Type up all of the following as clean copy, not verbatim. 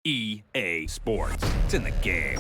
EA Sports. It's in the game.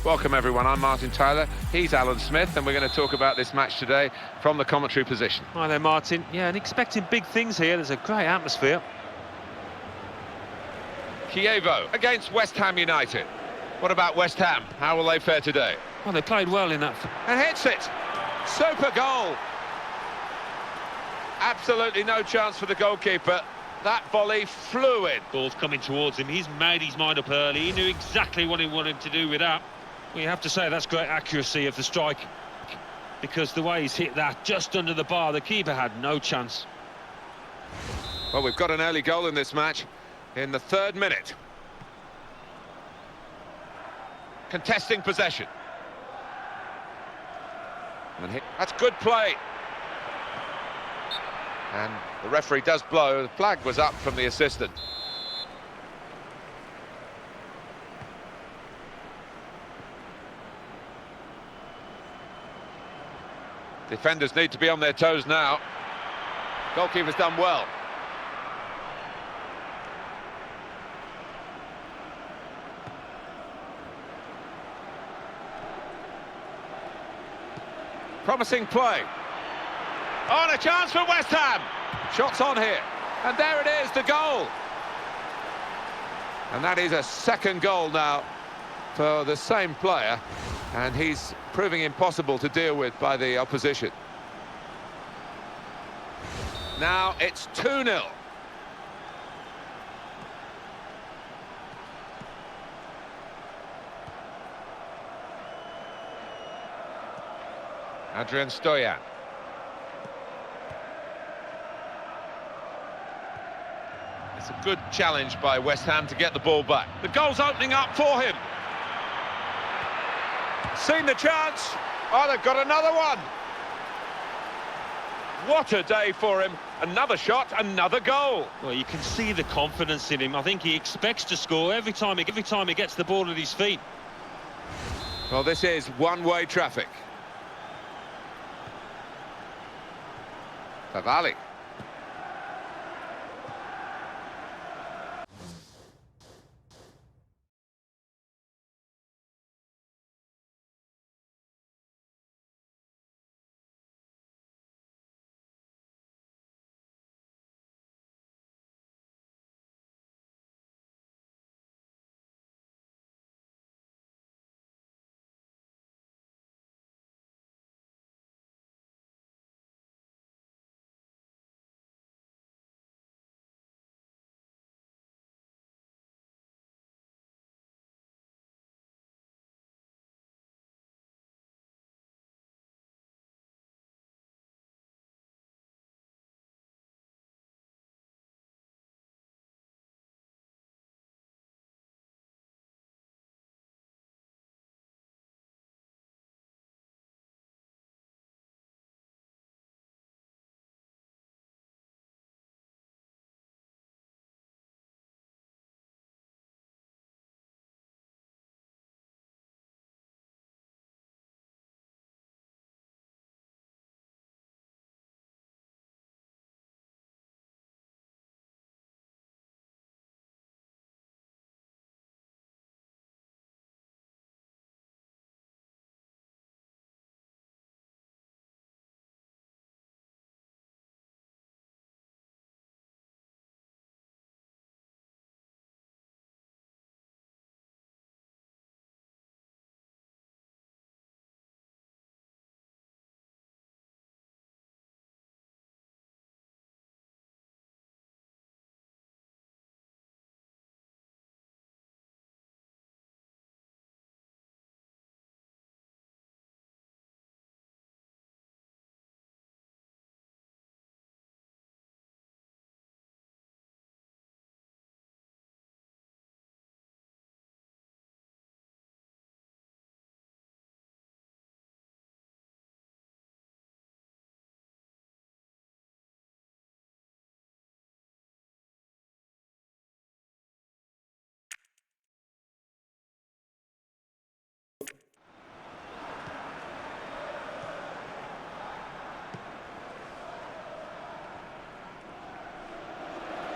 Welcome everyone, I'm Martin Tyler, he's Alan Smith, and we're going to talk about this match today from the commentary position. Hi there, Martin. Yeah, and expecting big things here. There's a great atmosphere. Kievo against West Ham United. What about West Ham? How will they fare today? Well, they played well in that. And hits it! Super goal! Absolutely no chance for the goalkeeper. That volley flew in. Ball's coming towards him. He's made his mind up early. He knew exactly what he wanted to do with that. We have to say that's great accuracy of the strike, because the way he's hit that just under the bar, the keeper had no chance. Well, we've got an early goal in this match in the 3rd minute. Contesting possession. And that's good play. And the referee does blow. The flag was up from the assistant. Defenders need to be on their toes now. Goalkeeper's done well. Promising play. Oh, and a chance for West Ham. Shots on here. And there it is, the goal. And that is a 2nd goal now for the same player. And he's proving impossible to deal with by the opposition. Now it's 2-0. Adrian Stoyan. It's a good challenge by West Ham to get the ball back. The goal's opening up for him. Seen the chance. Oh, they've got another one. What a day for him. Another shot, another goal. Well, you can see the confidence in him. I think he expects to score every time he gets the ball at his feet. Well, this is one-way traffic. Favali.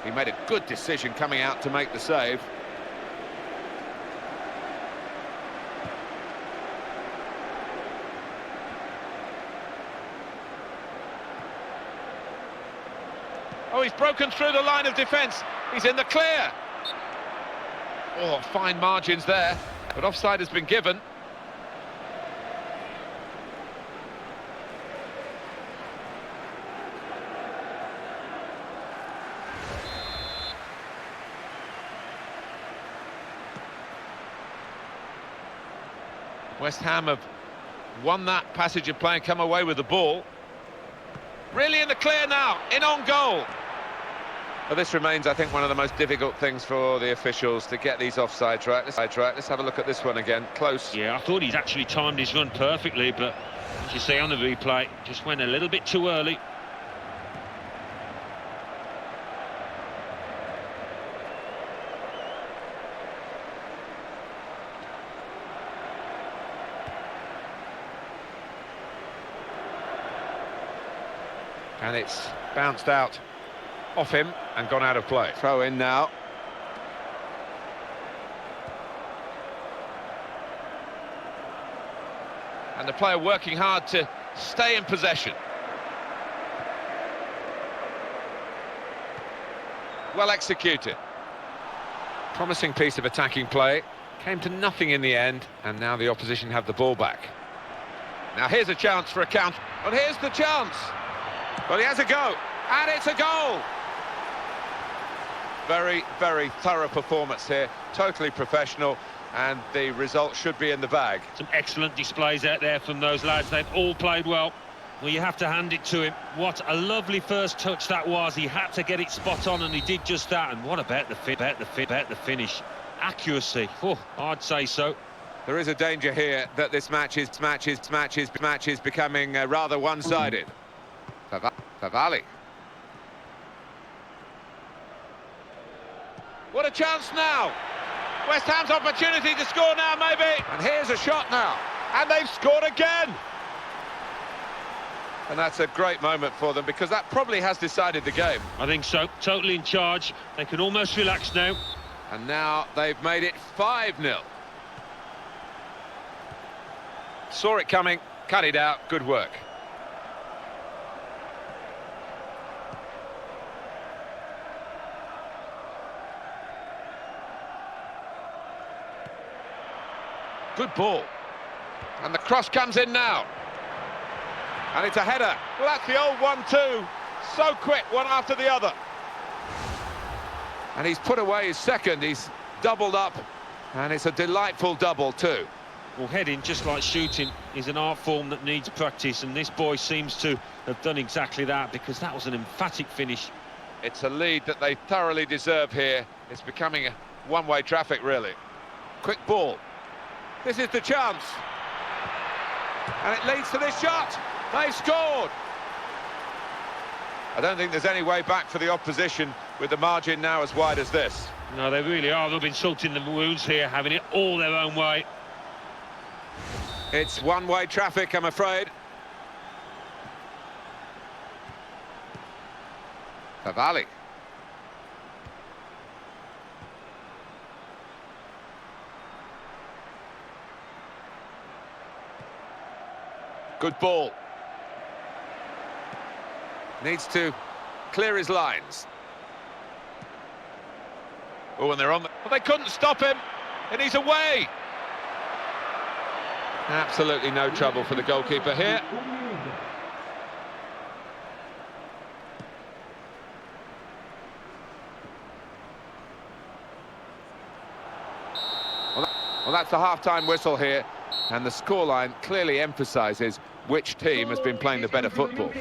He made a good decision coming out to make the save. Oh, he's broken through the line of defence. He's in the clear. Oh, fine margins there, but offside has been given. West Ham have won that passage of play and come away with the ball. Really in the clear now, in on goal. Well, this remains, I think, one of the most difficult things for the officials to get these offsides right. Let's have a look at this one again, close. Yeah, I thought he's actually timed his run perfectly, but as you see on the replay, just went a little bit too early. And it's bounced out off him and gone out of play. Throw in now. And the player working hard to stay in possession. Well executed. Promising piece of attacking play. Came to nothing in the end, and now the opposition have the ball back. Now here's a chance for a counter. And here's the chance. Well, he has a go, and it's a goal! Very, very thorough performance here, totally professional, and the result should be in the bag. Some excellent displays out there from those lads. They've all played well. Well, you have to hand it to him. What a lovely first touch that was. He had to get it spot on, and he did just that. And what about the finish? Accuracy. Oh, I'd say so. There is a danger here that this match is becoming rather one-sided. Favali. What a chance now! West Ham's opportunity to score now, maybe. And here's a shot now, and they've scored again. And that's a great moment for them, because that probably has decided the game. I think so. Totally in charge. They can almost relax now. And now they've made it 5-0. Saw it coming, cut it out. Good work. Good ball. And the cross comes in now. And it's a header. Well, that's the old 1-2. So quick, one after the other. And he's put away his second. He's doubled up. And it's a delightful double too. Well, heading, just like shooting, is an art form that needs practice. And this boy seems to have done exactly that, because that was an emphatic finish. It's a lead that they thoroughly deserve here. It's becoming a one-way traffic, really. Quick ball. This is the chance. And it leads to this shot. They've scored. I don't think there's any way back for the opposition with the margin now as wide as this. No, they really are. They've been salting the wounds here, having it all their own way. It's one-way traffic, I'm afraid. Favali. Good ball. Needs to clear his lines. Oh, and they're on. Well, they couldn't stop him, and he's away. Absolutely no trouble for the goalkeeper here. Well, that's the half-time whistle here, and the scoreline clearly emphasises which team has been playing the better football.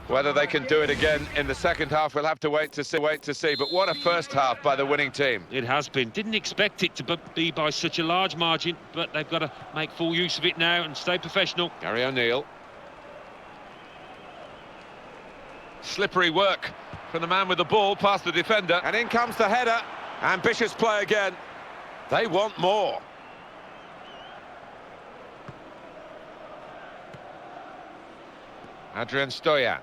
Whether they can do it again in the second half, we'll have to wait to see. But what a first half by the winning team. It has been. Didn't expect it to be by such a large margin, but they've got to make full use of it now and stay professional. Gary O'Neill. Slippery work from the man with the ball past the defender. And in comes the header. Ambitious play again. They want more. Adrian Stoyan.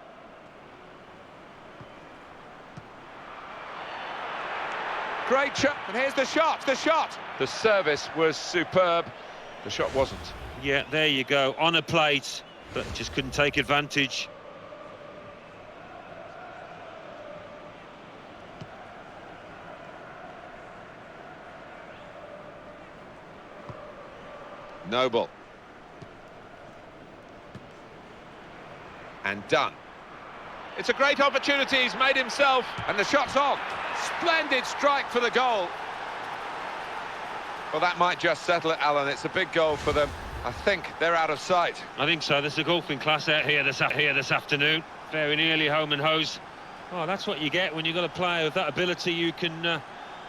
Great shot, and here's the shot, The service was superb, the shot wasn't. Yeah, there you go, on a plate, but just couldn't take advantage. Noble. And done. It's a great opportunity, he's made himself, and the shot's on. Splendid strike for the goal. Well, that might just settle it, Alan. It's a big goal for them. I think they're out of sight. I think so. There's a golfing class out here this afternoon. Very nearly home and hose. Oh, that's what you get when you've got a player with that ability. You can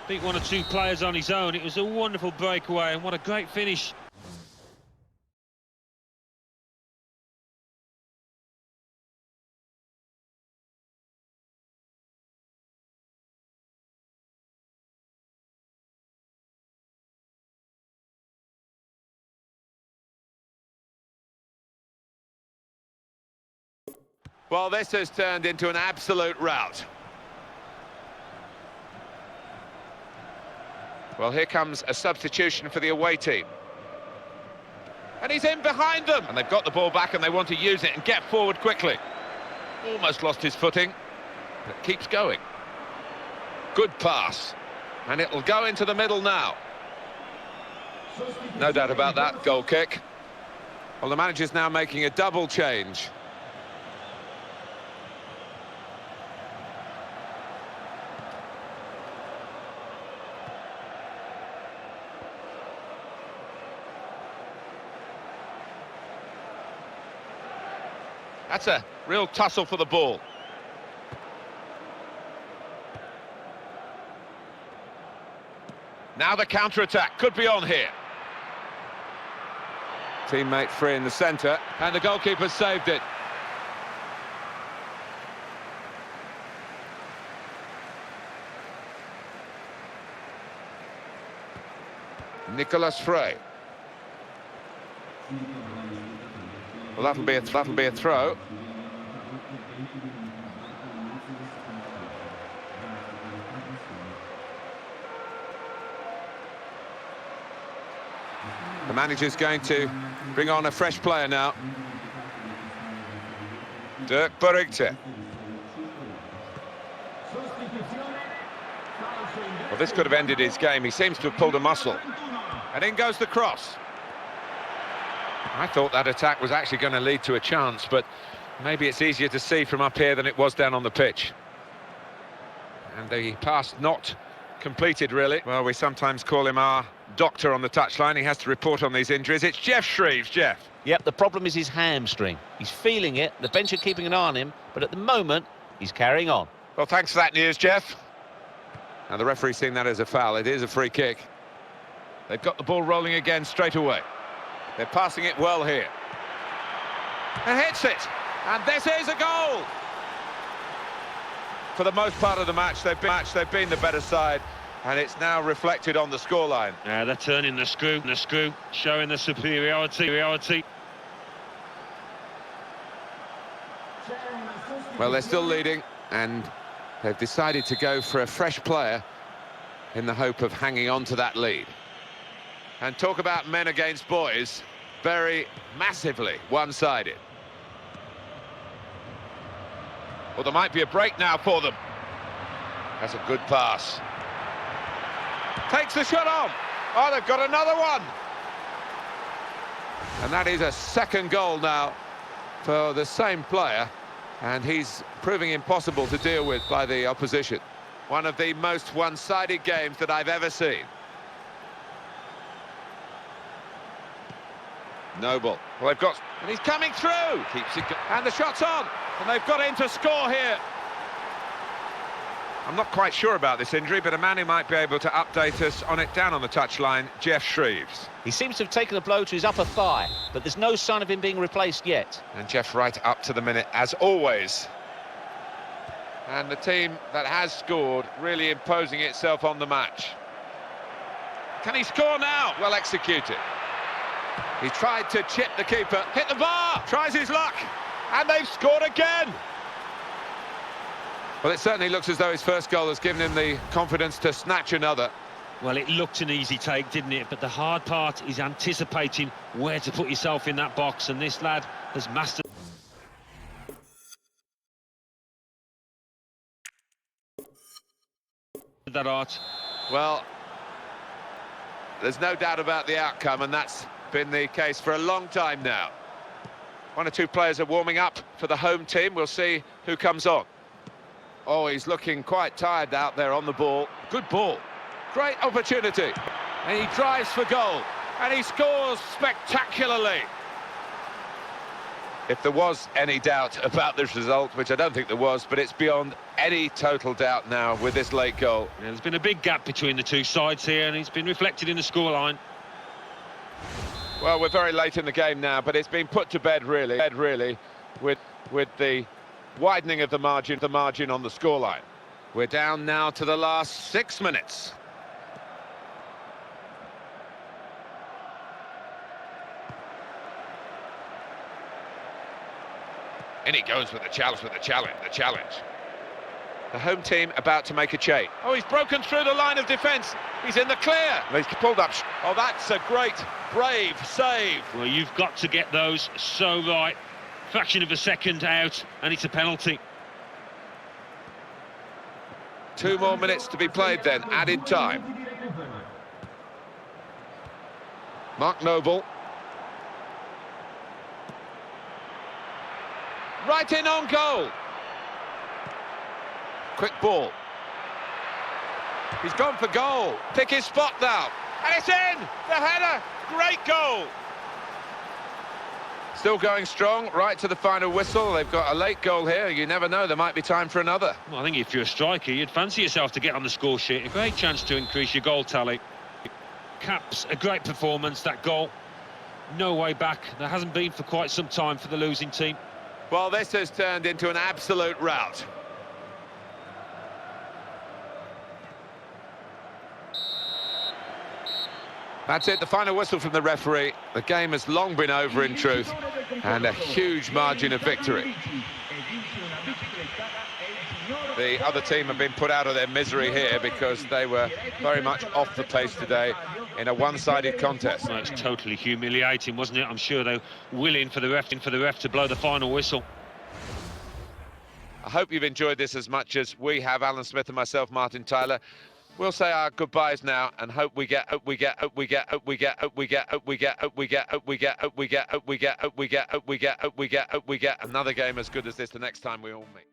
beat one or two players on his own. It was a wonderful breakaway, and what a great finish. Well, this has turned into an absolute rout. Well, here comes a substitution for the away team. And he's in behind them. And they've got the ball back and they want to use it and get forward quickly. Almost lost his footing, but keeps going. Good pass. And it'll go into the middle now. No doubt about that, goal kick. Well, the manager's now making a double change. That's a real tussle for the ball. Now the counter-attack could be on here. Teammate free in the centre, and the goalkeeper saved it. Nicolas Frey. Well, that'll be a throw. The manager's going to bring on a fresh player now. Dirk Burigte. Well, this could have ended his game. He seems to have pulled a muscle. And in goes the cross. I thought that attack was actually going to lead to a chance, but maybe it's easier to see from up here than it was down on the pitch. And the pass not completed, really. Well, we sometimes call him our doctor on the touchline. He has to report on these injuries. It's Jeff Shreves. Jeff. Yep, the problem is his hamstring. He's feeling it, the bench are keeping an eye on him, but at the moment, he's carrying on. Well, thanks for that news, Jeff. And the referee's seen that as a foul. It is a free kick. They've got the ball rolling again straight away. They're passing it well here. And hits it. And this is a goal. For the most part of the match, they've been the better side. And it's now reflected on the scoreline. Yeah, they're turning the screw, showing the superiority. Well, they're still leading, and they've decided to go for a fresh player in the hope of hanging on to that lead. And talk about men against boys, very massively one-sided. Well, there might be a break now for them. That's a good pass. Takes the shot on. Oh, they've got another one. And that is a second goal now for the same player. And he's proving impossible to deal with by the opposition. One of the most one-sided games that I've ever seen. Noble. Well, they've got... And he's coming through! Keeps it... And the shot's on! And they've got him to score here. I'm not quite sure about this injury, but a man who might be able to update us on it down on the touchline, Jeff Shreves. He seems to have taken a blow to his upper thigh, but there's no sign of him being replaced yet. And Jeff right up to the minute, as always. And the team that has scored really imposing itself on the match. Can he score now? Well executed. He tried to chip the keeper, hit the bar, tries his luck, and they've scored again. Well, it certainly looks as though his first goal has given him the confidence to snatch another. Well, it looked an easy take, didn't it? But the hard part is anticipating where to put yourself in that box, and this lad has mastered that art. Well, there's no doubt about the outcome, and that's been the case for a long time now. One or two players are warming up for the home team. We'll see who comes on. Oh, he's looking quite tired out there on the ball. Good ball. Great opportunity. And he drives for goal. And he scores spectacularly. If there was any doubt about this result, which I don't think there was, but it's beyond any total doubt now with this late goal. Yeah, there's been a big gap between the two sides here, and it's been reflected in the scoreline. Well, we're very late in the game now, but it's been put to bed really, with the widening of the margin on the scoreline. We're down now to the last 6 minutes. In he goes with the challenge, The home team about to make a change. Oh, he's broken through the line of defence. He's in the clear. He's pulled up. Oh, that's a great, brave save. Well, you've got to get those so right. Fraction of a second out, and it's a penalty. 2 more minutes to be played then, added time. Mark Noble. Right in on goal. Quick ball. He's gone for goal. Pick his spot now. And it's in! The header! Great goal! Still going strong, right to the final whistle. They've got a late goal here. You never know, there might be time for another. Well, I think if you're a striker, you'd fancy yourself to get on the score sheet. A great chance to increase your goal tally. Caps a great performance, that goal. No way back. There hasn't been for quite some time for the losing team. Well, this has turned into an absolute rout. That's it, the final whistle from the referee. The game has long been over in truth, and a huge margin of victory. The other team have been put out of their misery here because they were very much off the pace today in a one-sided contest. Well, it's totally humiliating, wasn't it? I'm sure they're willing for the ref to blow the final whistle. I hope you've enjoyed this as much as we have, Alan Smith and myself, Martin Tyler. We'll say our goodbyes now and hope we get another game as good as this the next time we all meet.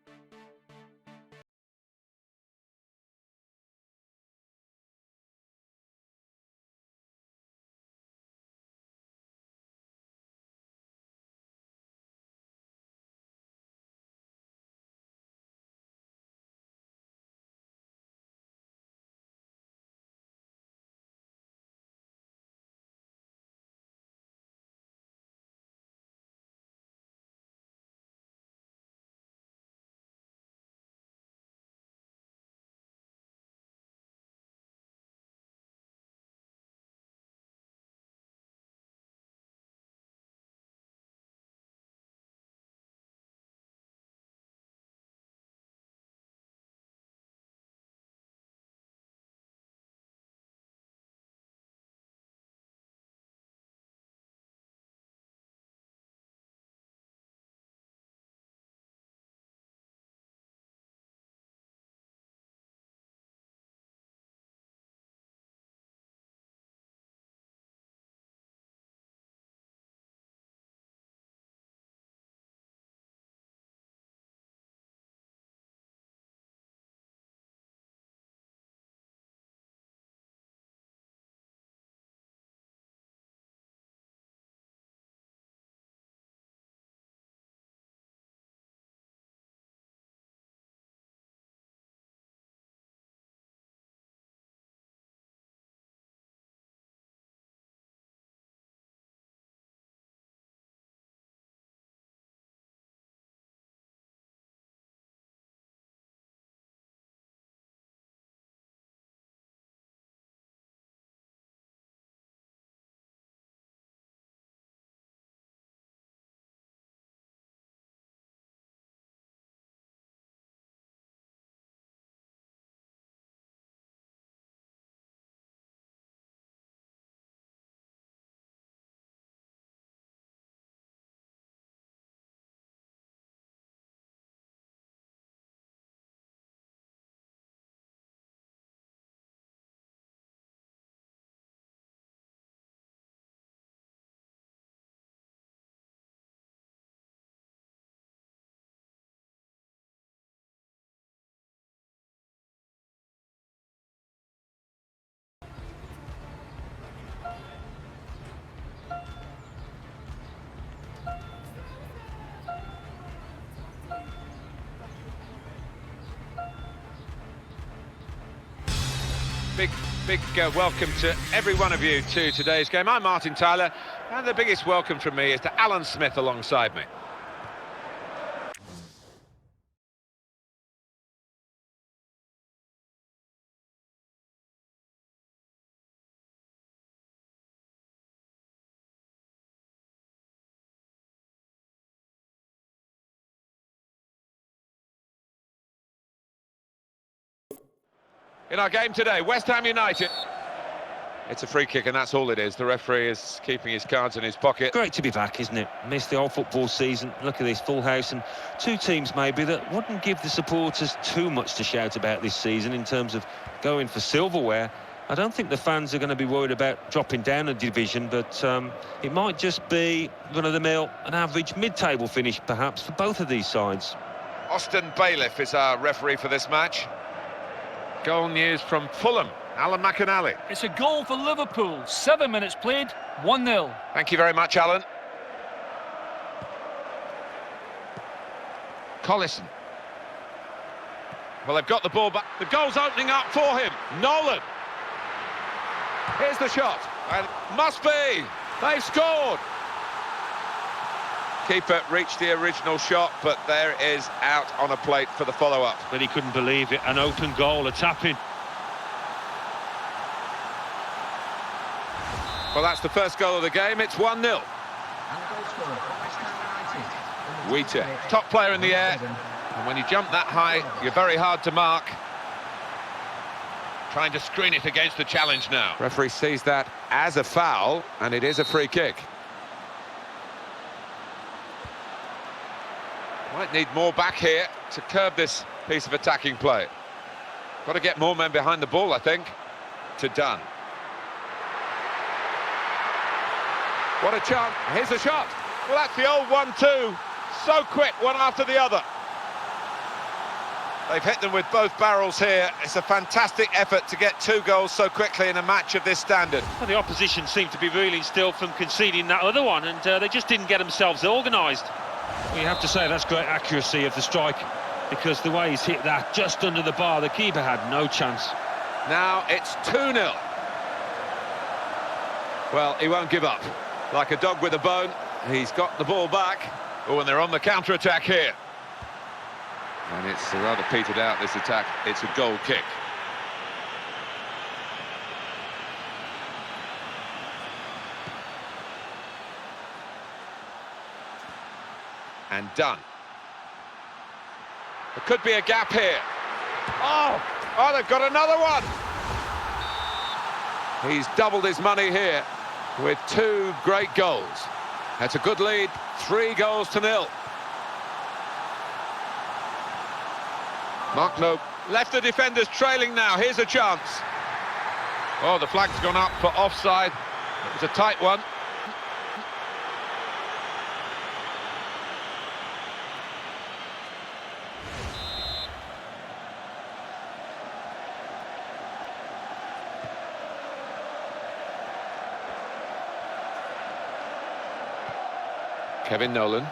Big welcome to every one of you to today's game. I'm Martin Tyler, and the biggest welcome from me is to Alan Smith alongside me. In our game today, West Ham United. It's a free kick and that's all it is. The referee is keeping his cards in his pocket. Great to be back, isn't it? Missed the whole football season. Look at this full house and two teams maybe that wouldn't give the supporters too much to shout about this season in terms of going for silverware. I don't think the fans are going to be worried about dropping down a division, but it might just be run-of-the-mill, an average mid-table finish perhaps for both of these sides. Austin Bailiff is our referee for this match. Goal news from Fulham, Alan McInally. It's a goal for Liverpool. 7 minutes played, 1-0. Thank you very much, Alan. Collison. Well, they've got the ball back. The goal's opening up for him. Nolan. Here's the shot. And must be. They've scored. Keeper reached the original shot, but there is out on a plate for the follow-up. But he couldn't believe it. An open goal, a tap-in. Well, that's the first goal of the game. It's 1-0. Wheater, top player in the air. And when you jump that high, you're very hard to mark. Trying to screen it against the challenge now. Referee sees that as a foul, and it is a free kick. Might need more back here to curb this piece of attacking play. Got to get more men behind the ball, I think. To Dunn. What a chance. Here's a shot. Well, that's the old 1-2. So quick, one after the other. They've hit them with both barrels here. It's a fantastic effort to get 2 goals so quickly in a match of this standard. Well, the opposition seemed to be reeling still from conceding that other one, and they just didn't get themselves organised. Well, you have to say that's great accuracy of the strike, because the way he's hit that just under the bar, the keeper had no chance. Now it's 2-0. Well, he won't give up. Like a dog with a bone, he's got the ball back. Oh, and they're on the counter-attack here. And it's rather petered out, this attack. It's a goal kick. And done. There could be a gap here. Oh, they've got another one. He's doubled his money here with 2 great goals. That's a good lead, 3-0. Mark No left the defenders trailing now. Here's a chance. Oh, the flag's gone up for offside. It was a tight one. Kevin Nolan.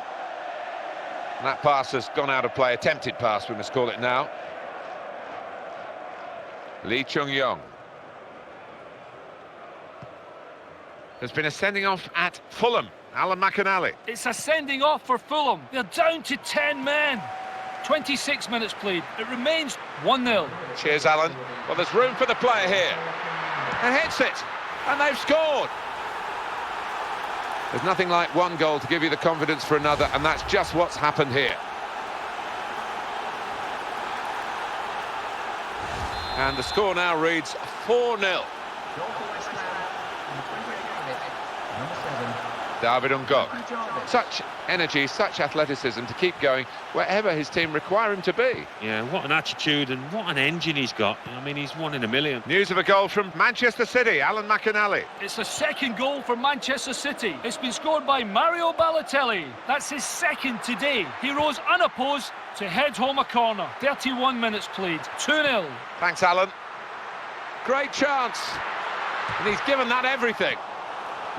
That pass has gone out of play, attempted pass we must call it now. Lee Chung-yong. There's been a sending off at Fulham, Alan McInally. It's a sending off for Fulham. They're down to 10 men. 26 minutes played. It remains 1-0. Cheers, Alan. Well, there's room for the player here. And hits it. And they've scored. There's nothing like one goal to give you the confidence for another, and that's just what's happened here. And the score now reads 4-0. David Ngok. Such energy, such athleticism to keep going wherever his team require him to be. Yeah, what an attitude and what an engine he's got. I mean, he's 1 in a million. News of a goal from Manchester City, Alan McInally. It's the 2nd goal for Manchester City. It's been scored by Mario Balotelli. That's his 2nd today. He rose unopposed to head home a corner. 31 minutes played, 2-0. Thanks, Alan. Great chance. And he's given that everything.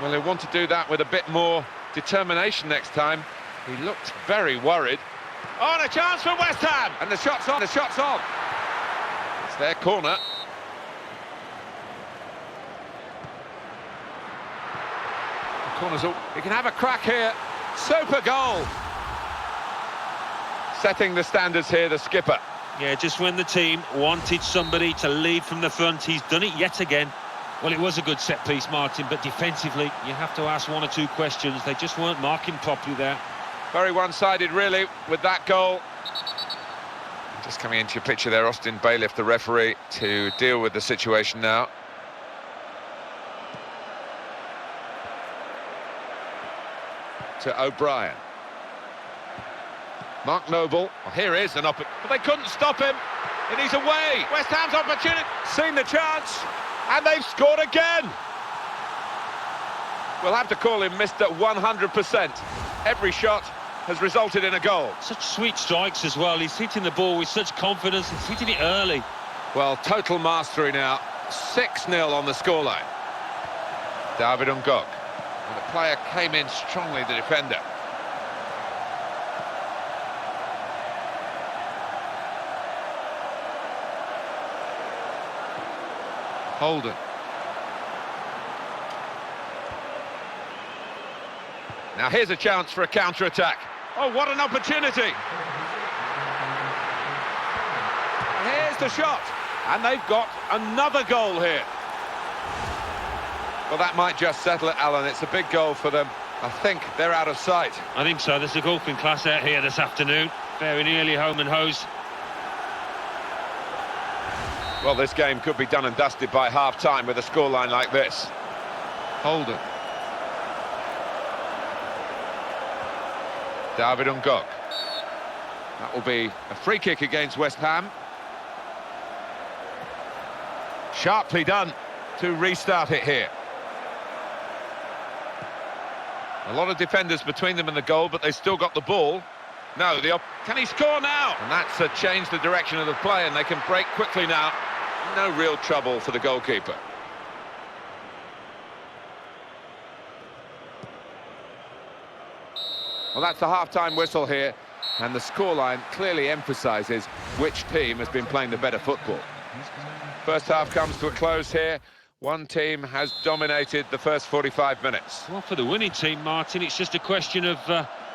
Well, he'll want to do that with a bit more determination next time. He looked very worried. Oh, and a chance for West Ham! And the shot's on, It's their corner. Corners all. He can have a crack here. Super goal. Setting the standards here, the skipper. Yeah, just when the team wanted somebody to lead from the front, he's done it yet again. Well, it was a good set piece, Martin, but defensively, you have to ask one or two questions. They just weren't marking properly there. Very one-sided, really, with that goal. Just coming into your picture there, Austin Bailiff, the referee, to deal with the situation now. To O'Brien. Mark Noble. Well, here is an opportunity. But they couldn't stop him. And he's away. West Ham's opportunity. Seen the chance. And they've scored again. We'll have to call him Mr. 100%. Every shot has resulted in a goal. Such sweet strikes as well. He's hitting the ball with such confidence. He's hitting it early. Well, total mastery now. 6-0 on the scoreline. David Ngog. And the player came in strongly, the defender. Holden. Now here's a chance for a counter-attack. Oh, what an opportunity! And here's the shot. And they've got another goal here. Well, that might just settle it, Alan. It's a big goal for them. I think they're out of sight. I think so. There's a golfing class out here this afternoon. Very nearly home and hose. Well, this game could be done and dusted by half-time with a scoreline like this. Holden. David Ngog. That will be a free kick against West Ham. Sharply done to restart it here. A lot of defenders between them and the goal, but they've still got the ball. No, can he score now? And that's changed the direction of the play, and they can break quickly now. No real trouble for the goalkeeper. Well, that's the half-time whistle here, and the scoreline clearly emphasises which team has been playing the better football. First half comes to a close here. One team has dominated the first 45 minutes. Well, for the winning team, Martin, it's just a question of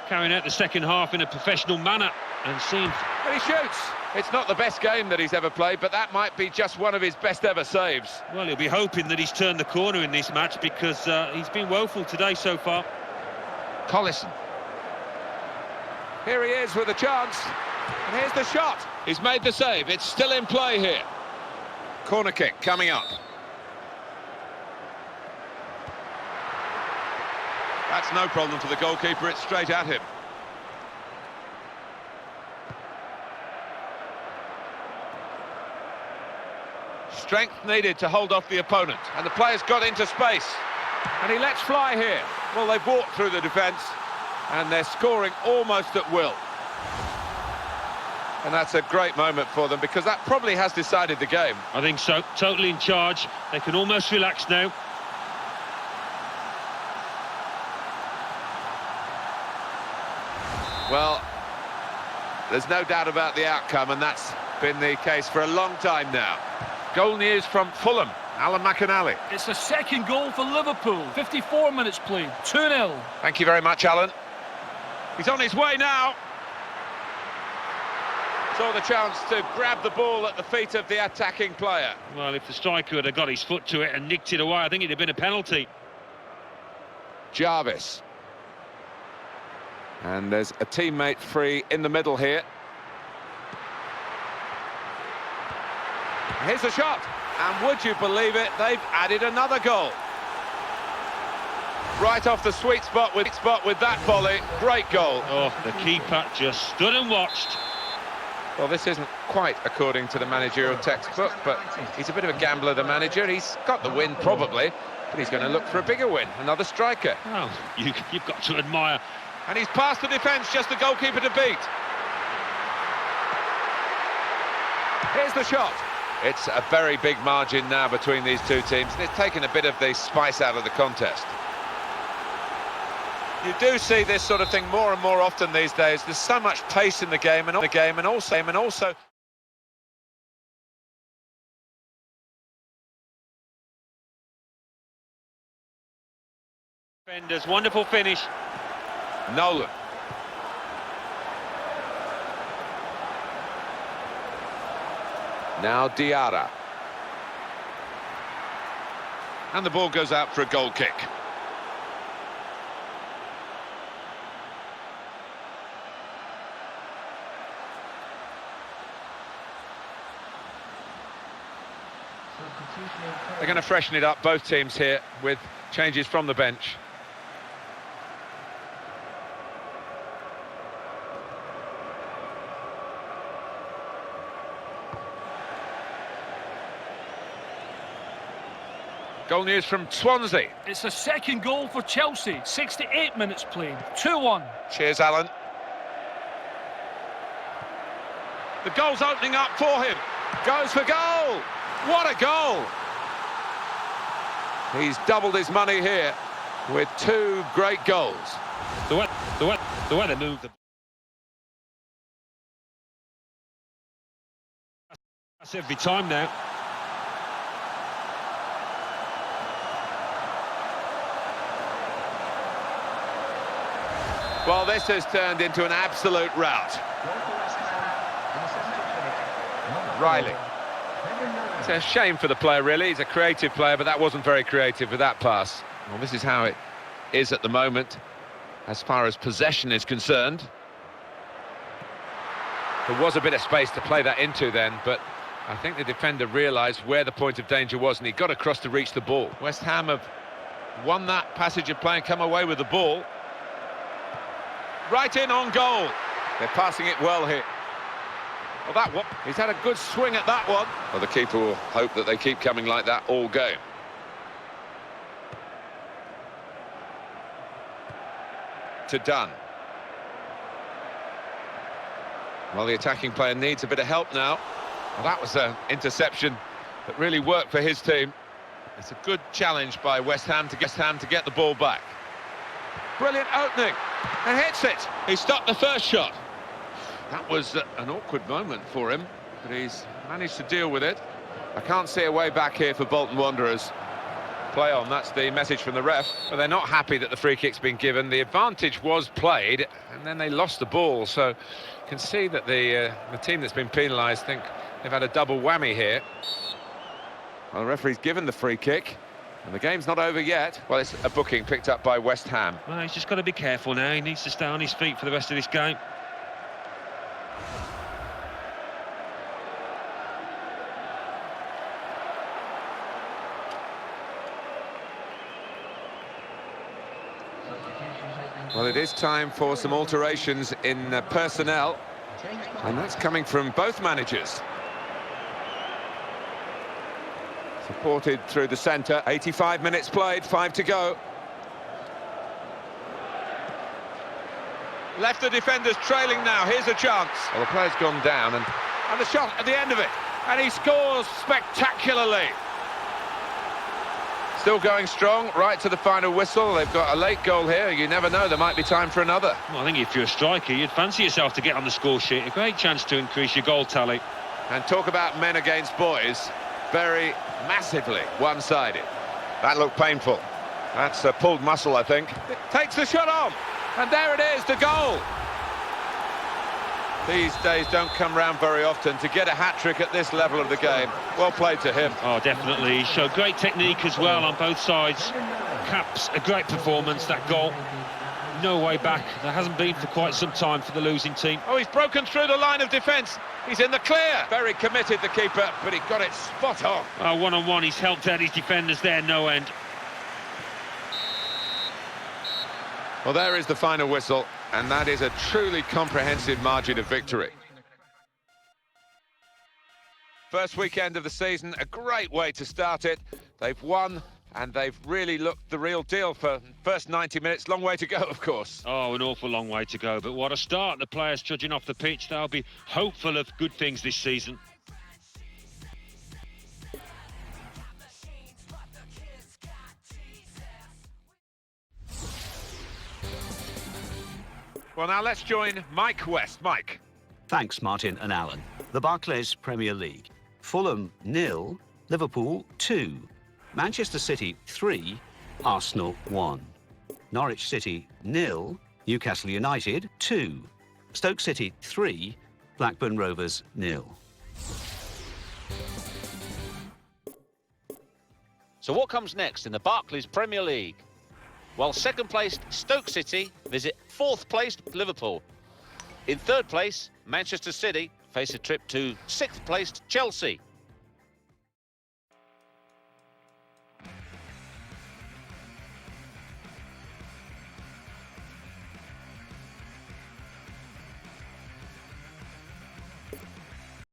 carrying out the second half in a professional manner and seeing... And he shoots! It's not the best game that he's ever played, but that might be just one of his best ever saves. Well, he'll be hoping that he's turned the corner in this match because he's been woeful today so far. Collison. Here he is with a chance. And here's the shot. He's made the save. It's still in play here. Corner kick coming up. That's no problem for the goalkeeper. It's straight at him. Strength needed to hold off the opponent. And the player's got into space. And he lets fly here. Well, they've walked through the defence. And they're scoring almost at will. And that's a great moment for them, because that probably has decided the game. I think so. Totally in charge. They can almost relax now. Well, there's no doubt about the outcome, and that's been the case for a long time now. Goal news from Fulham. Alan McInally. It's the second goal for Liverpool. 54 minutes played. 2-0. Thank you very much, Alan. He's on his way now. Saw the chance to grab the ball at the feet of the attacking player. Well, if the striker had got his foot to it and nicked it away, I think it'd have been a penalty. Jarvis. And there's a teammate free in the middle here. Here's the shot. And would you believe it, they've added another goal. Right off the sweet spot with that volley. Great goal. Oh, the keeper just stood and watched. Well, this isn't quite according to the managerial textbook, but he's a bit of a gambler, the manager. He's got the win, probably, but he's going to look for a bigger win. Another striker. Oh, you've got to admire. And he's past the defence, just the goalkeeper to beat. Here's the shot. It's a very big margin now between these two teams. It's taken a bit of the spice out of the contest. You do see this sort of thing more and more often these days. There's so much pace in the game, and also Defenders, wonderful finish. Nolan. Now Diarra. And the ball goes out for a goal kick. They're going to freshen it up, both teams here, with changes from the bench. Goal news from Swansea. It's a second goal for Chelsea. 68 minutes played. 2-1. Cheers, Alan. The goal's opening up for him. Goes for goal. What a goal! He's doubled his money here with two great goals. The way they move the... That's every time now. Well, this has turned into an absolute rout. Riley. It's a shame for the player, really. He's a creative player, but that wasn't very creative with that pass. Well, this is how it is at the moment, as far as possession is concerned. There was a bit of space to play that into then, but I think the defender realised where the point of danger was, and he got across to reach the ball. West Ham have won that passage of play and come away with the ball. Right in on goal. They're passing it well here. Well, that one, he's had a good swing at that one. Well, the keeper will hope that they keep coming like that all game. To Dunn. Well, the attacking player needs a bit of help now. Well, that was an interception that really worked for his team. It's a good challenge by West Ham to get the ball back. Brilliant opening, and hits it. He stopped the first shot. That was an awkward moment for him, but he's managed to deal with it. I can't see a way back here for Bolton Wanderers. Play on, that's the message from the ref. But they're not happy that the free kick's been given. The advantage was played, and then they lost the ball. So you can see that the team that's been penalised think they've had a double whammy here. Well, the referee's given the free kick. And the game's not over yet. Well, it's a booking picked up by West Ham. Well, he's just got to be careful now. He needs to stay on his feet for the rest of this game. Well, it is time for some alterations in personnel. And that's coming from both managers. Supported through the centre, 85 minutes played, 5 to go. Left the defenders trailing now, here's a chance. Well, the player's gone down, and the shot at the end of it. And he scores spectacularly. Still going strong, right to the final whistle. They've got a late goal here, you never know, there might be time for another. Well, I think if you're a striker, you'd fancy yourself to get on the score sheet. A great chance to increase your goal tally. And talk about men against boys. Very massively one-sided. That looked painful. That's a pulled muscle, I think. It takes the shot on, and there it is, the goal. These days don't come round very often. To get a hat-trick at this level of the game, well played to him. Oh, definitely. He showed great technique as well on both sides. Caps a great performance, that goal. No way back. There hasn't been for quite some time for the losing team. Oh, he's broken through the line of defence. He's in the clear. Very committed, the keeper, but he got it spot on. One-on-one, he's helped out his defenders there, no end. Well, there is the final whistle, and that is a truly comprehensive margin of victory. First weekend of the season, a great way to start it. They've won, and they've really looked the real deal for the first 90 minutes. Long way to go, of course. Oh, an awful long way to go, but what a start. The players trudging off the pitch, they'll be hopeful of good things this season. Well, now let's join Mike West. Mike. Thanks, Martin and Alan. The Barclays Premier League. Fulham 0, Liverpool 2, Manchester City 3, Arsenal 1. Norwich City 0, Newcastle United 2, Stoke City 3, Blackburn Rovers 0. So what comes next in the Barclays Premier League? Well, second placed Stoke City visit fourth placed Liverpool. In third place, Manchester City face a trip to sixth placed Chelsea.